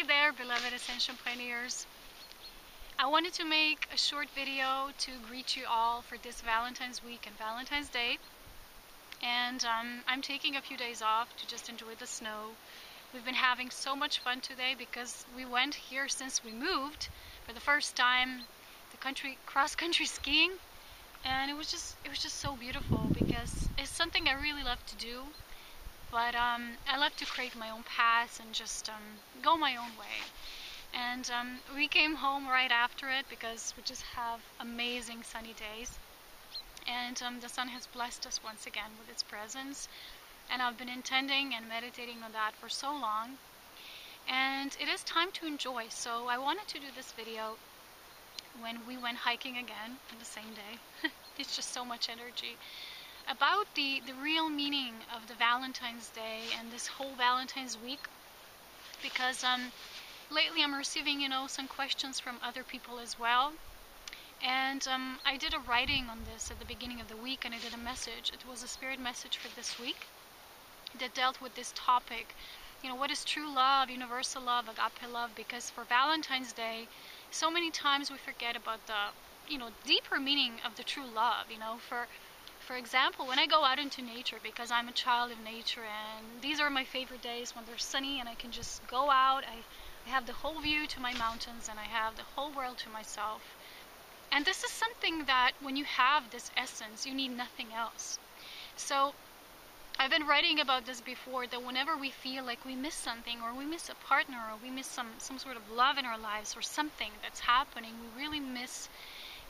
there, beloved Ascension Pioneers. I wanted to make a short video to greet you all for this Valentine's week and Valentine's Day. And I'm taking a few days off to just enjoy the snow. We've been having so much fun today because we went here since we moved for the first time, cross-country skiing. And it was just so beautiful because it's something I really love to do. But I love to create my own paths and just go my own way. And we came home right after it because we just have amazing sunny days. And the sun has blessed us once again with its presence. And I've been intending and meditating on that for so long. And it is time to enjoy. So I wanted to do this video when we went hiking again on the same day. It's just so much energy. About the real meaning of the Valentine's Day and this whole Valentine's week. Because lately I'm receiving, some questions from other people as well. And I did a writing on this at the beginning of the week, and I did a message. It was a spirit message for this week that dealt with this topic. What is true love, universal love, agape love? Because for Valentine's Day, so many times we forget about the, deeper meaning of the true love. For example, when I go out into nature, because I'm a child of nature, and these are my favorite days when they're sunny and I can just go out. I have the whole view to my mountains and I have the whole world to myself. And this is something that when you have this essence, you need nothing else. So I've been writing about this before, that whenever we feel like we miss something, or we miss a partner, or we miss some sort of love in our lives, or something that's happening, we really miss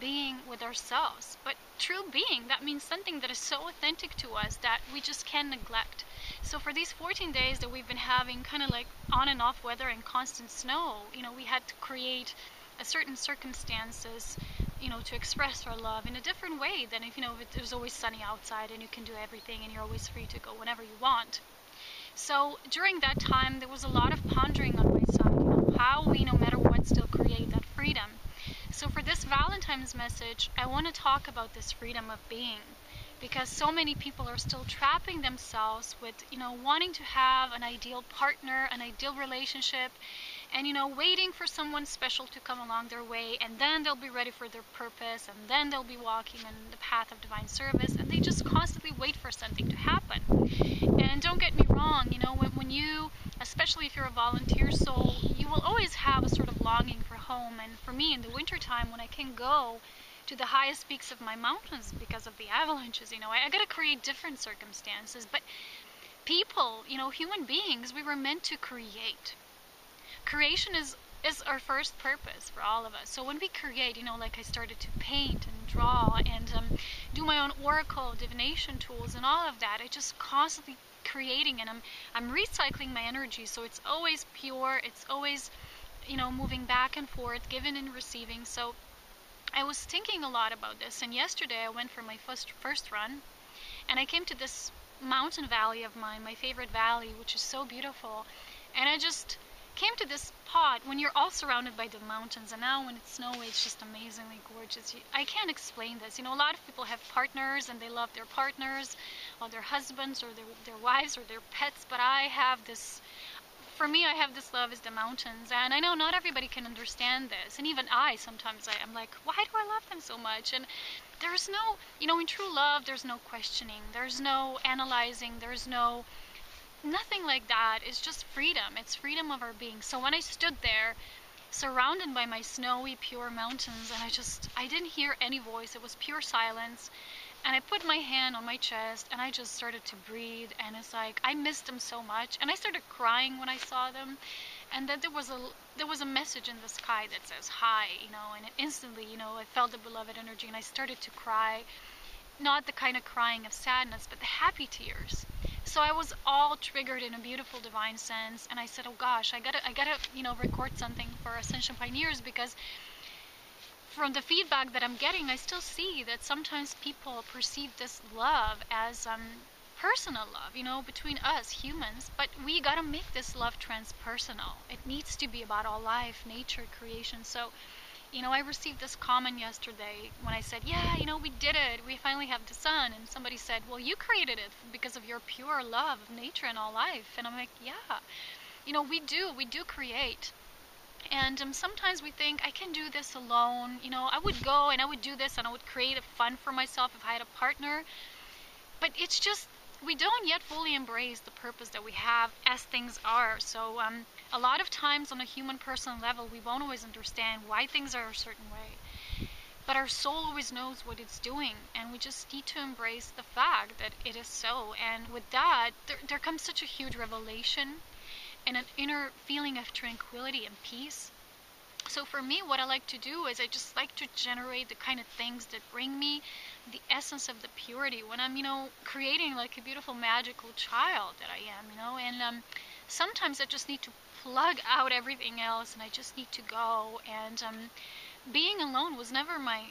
being with ourselves. But true being, that means something that is so authentic to us that we just can't neglect. So for these 14 days that we've been having kind of like on and off weather and constant snow, we had to create a certain circumstances, to express our love in a different way than if it was always sunny outside and you can do everything and you're always free to go whenever you want. So during that time there was a lot of pondering on my side, how we, no matter what, still create that freedom. So for this Valentine's message, I want to talk about this freedom of being, because so many people are still trapping themselves with, wanting to have an ideal partner, an ideal relationship, and, waiting for someone special to come along their way, and then they'll be ready for their purpose, and then they'll be walking in the path of divine service, and they just constantly wait for something to happen. And don't get me wrong, when you, especially if you're a volunteer soul, you will always have a sort of longing for home. And for me, in the wintertime, when I can go to the highest peaks of my mountains because of the avalanches, I gotta create different circumstances. But people, human beings, we were meant to create. Creation is our first purpose for all of us. So when we create, like I started to paint and draw and do my own oracle divination tools and all of that, I just constantly creating, and I'm recycling my energy, so it's always pure, it's always moving back and forth, giving and receiving. So I was thinking a lot about this, and yesterday I went for my first run, and I came to this mountain valley of mine, my favorite valley, which is so beautiful, and I just came to this spot when you're all surrounded by the mountains, and now when it's snowy, it's just amazingly gorgeous. I can't explain this. A lot of people have partners and they love their partners or their husbands or their wives or their pets, but I have this, for me, I have this love is the mountains. And I know not everybody can understand this, and even I sometimes I'm like, why do I love them so much? And there's no, in true love, there's no questioning, there's no analyzing, there's nothing like that. It's just freedom. It's freedom of our being. So when I stood there surrounded by my snowy pure mountains, and I didn't hear any voice, it was pure silence, and I put my hand on my chest and I just started to breathe, and it's like I missed them so much, and I started crying when I saw them. And then there was a message in the sky that says hi, and instantly, I felt the beloved energy and I started to cry. Not the kind of crying of sadness, but the happy tears. So I was all triggered in a beautiful divine sense, and I said, oh gosh, I gotta record something for Ascension Pioneers, because from the feedback that I'm getting, I still see that sometimes people perceive this love as personal love, between us humans, but we gotta make this love transpersonal. It needs to be about all life, nature, creation. So I received this comment yesterday when I said, yeah, we did it. We finally have the sun. And somebody said, well, you created it because of your pure love of nature and all life. And I'm like, yeah, we do create. And sometimes we think, I can do this alone. You know, I would go and I would do this and I would create a fun for myself if I had a partner. But it's just, we don't yet fully embrace the purpose that we have as things are. So a lot of times on a human personal level, we won't always understand why things are a certain way. But our soul always knows what it's doing, and we just need to embrace the fact that it is so. And with that, there comes such a huge revelation and an inner feeling of tranquility and peace. So for me, what I like to do is I just like to generate the kind of things that bring me the essence of the purity when I'm, creating like a beautiful magical child that I am, and sometimes I just need to plug out everything else and I just need to go. And being alone was never my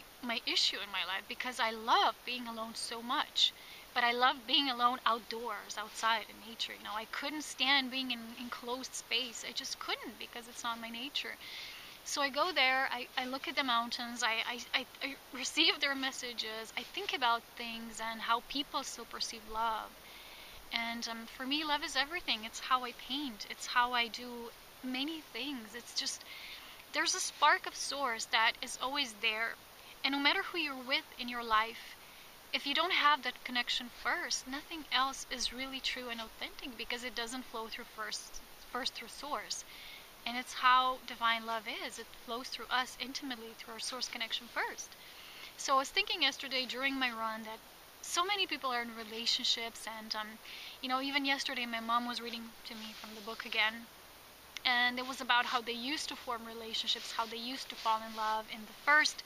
issue in my life, because I love being alone so much. But I love being alone outdoors, outside in nature. I couldn't stand being in enclosed space. I just couldn't, because it's not my nature. So I go there, I look at the mountains, I receive their messages, I think about things and how people still perceive love. And for me, love is everything. It's how I paint, it's how I do many things. It's just, there's a spark of source that is always there. And no matter who you're with in your life, if you don't have that connection first, nothing else is really true and authentic, because it doesn't flow through first through source. And it's how divine love is. It flows through us intimately, through our source connection first. So I was thinking yesterday during my run that so many people are in relationships, and even yesterday my mom was reading to me from the book again, and it was about how they used to form relationships, how they used to fall in love in the first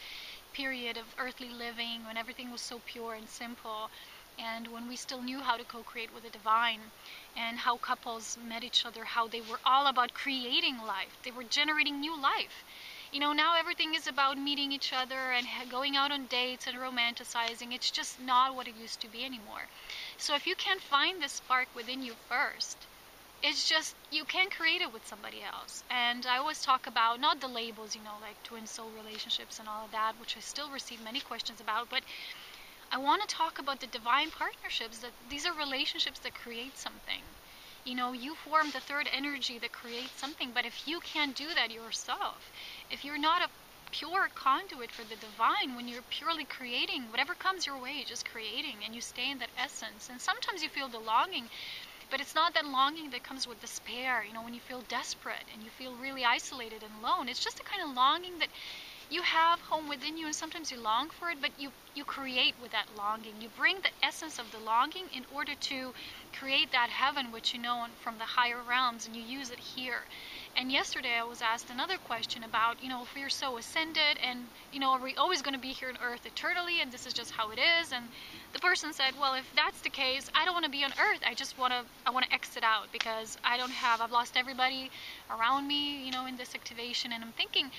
period of earthly living, when everything was so pure and simple, and when we still knew how to co-create with the divine, and how couples met each other, how they were all about creating life. They were generating new life. Now everything is about meeting each other and going out on dates and romanticizing. It's just not what it used to be anymore. So if you can't find this spark within you first, it's just, you can't create it with somebody else. And I always talk about, not the labels, like twin soul relationships and all of that, which I still receive many questions about, but I want to talk about the divine partnerships, that these are relationships that create something. You form the third energy that creates something, but if you can't do that yourself, if you're not a pure conduit for the divine, when you're purely creating, whatever comes your way, just creating, and you stay in that essence. And sometimes you feel the longing, but it's not that longing that comes with despair, when you feel desperate and you feel really isolated and alone. It's just a kind of longing that you have home within you, and sometimes you long for it, but you create with that longing. You bring the essence of the longing in order to create that heaven, which from the higher realms, and you use it here. And yesterday I was asked another question about, if we're so ascended, and, are we always going to be here on earth eternally, and this is just how it is? And the person said, well, if that's the case, I don't want to be on earth. I want to exit out, because I've lost everybody around me, in this activation. And I'm thinking,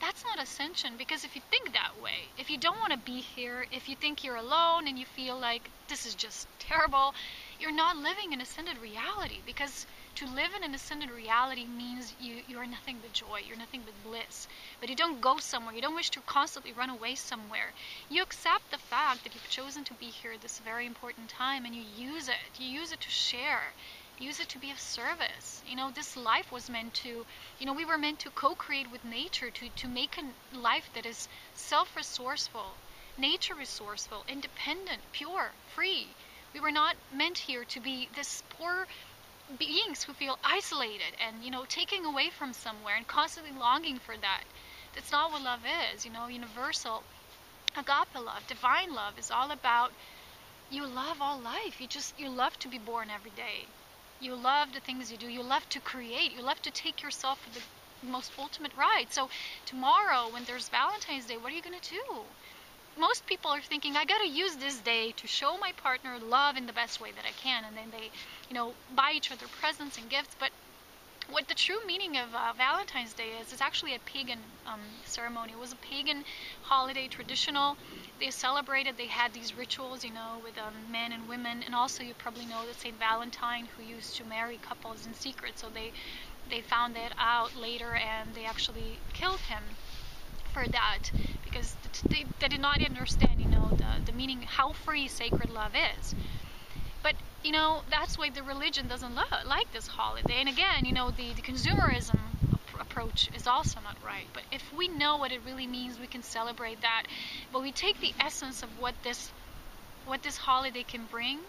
that's not ascension, because if you think that way, if you don't want to be here, if you think you're alone and you feel like this is just terrible, you're not living in ascended reality. Because to live in an ascended reality means you are nothing but joy, you're nothing but bliss. But you don't go somewhere, you don't wish to constantly run away somewhere. You accept the fact that you've chosen to be here at this very important time, and you use it. You use it to share. Use it to be of service. This life was meant to, we were meant to co-create with nature, to make a life that is self-resourceful, nature resourceful, independent, pure, free. We were not meant here to be this poor beings who feel isolated and, taking away from somewhere and constantly longing for that. That's not what love is. Universal, agape love, divine love is all about, you love all life. You love to be born every day. You love the things you do. You love to create. You love to take yourself for the most ultimate ride. So tomorrow, when there's Valentine's Day, what are you going to do? Most people are thinking, I got to use this day to show my partner love in the best way that I can. And then they, buy each other presents and gifts. But what the true meaning of Valentine's Day is, it's actually a pagan ceremony. It was a pagan holiday, traditional. They celebrated, they had these rituals, with men and women. And also you probably know that Saint Valentine, who used to marry couples in secret. So they found that out later, and they actually killed him for that, because they did not understand, the meaning, how free sacred love is. But, that's why the religion doesn't like this holiday. And again, the consumerism approach is also not right. But if we know what it really means, we can celebrate that. But we take the essence of what this holiday can bring,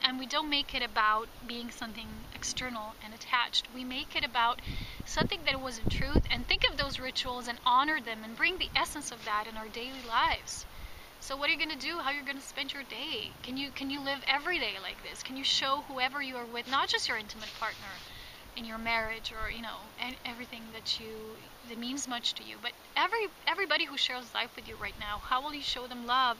and we don't make it about being something external and attached. We make it about something that was in truth, and think of those rituals and honor them and bring the essence of that in our daily lives. So what are you going to do? How you're going to spend your day? Can you live every day like this? Can you show whoever you are with, not just your intimate partner in your marriage, or and everything that means much to you, but everybody who shares life with you right now, how will you show them love?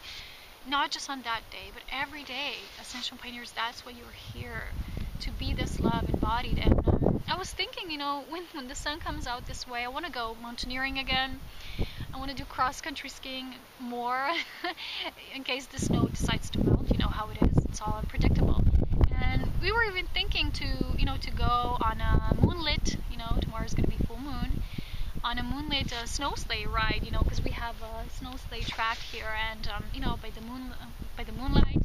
Not just on that day, but every day. Ascension Pioneers, that's why you're here, to be this love embodied. And I was thinking, when the sun comes out this way, I want to go mountaineering again. I want to do cross-country skiing more in case the snow decides to melt. You know how it is, it's all unpredictable. And we were even thinking to go on a moonlit, tomorrow's going to be full moon, on a moonlit snow sleigh ride, because we have a snow sleigh track here, and by the moonlight,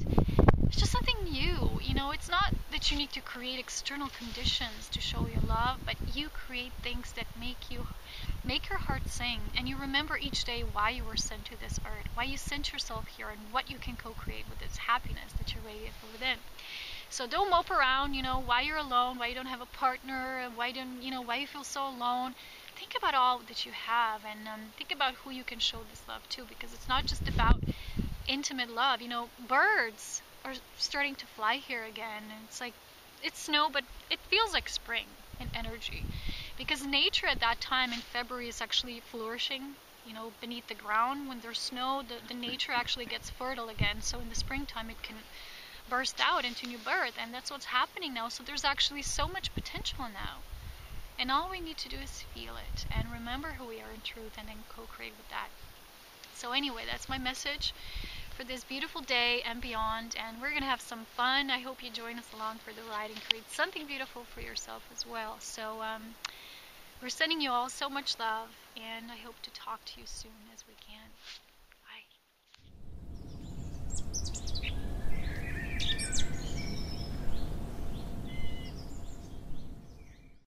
it's just something new. It's not that you need to create external conditions to show your love, but you create things that make your heart sing, and you remember each day why you were sent to this earth, why you sent yourself here, and what you can co-create with this happiness that you're radiant from within. So don't mope around, why you're alone, why you don't have a partner, why you feel so alone. Think about all that you have, and think about who you can show this love to, because it's not just about intimate love. Birds are starting to fly here again, and it's like, it's snow, but it feels like spring in energy, because nature at that time in February is actually flourishing, beneath the ground. When there's snow, the nature actually gets fertile again, so in the springtime it can burst out into new birth, and that's what's happening now. So there's actually so much potential now. And all we need to do is feel it and remember who we are in truth, and then co-create with that. So anyway, that's my message for this beautiful day and beyond. And we're going to have some fun. I hope you join us along for the ride and create something beautiful for yourself as well. So we're sending you all so much love, and I hope to talk to you soon as we can.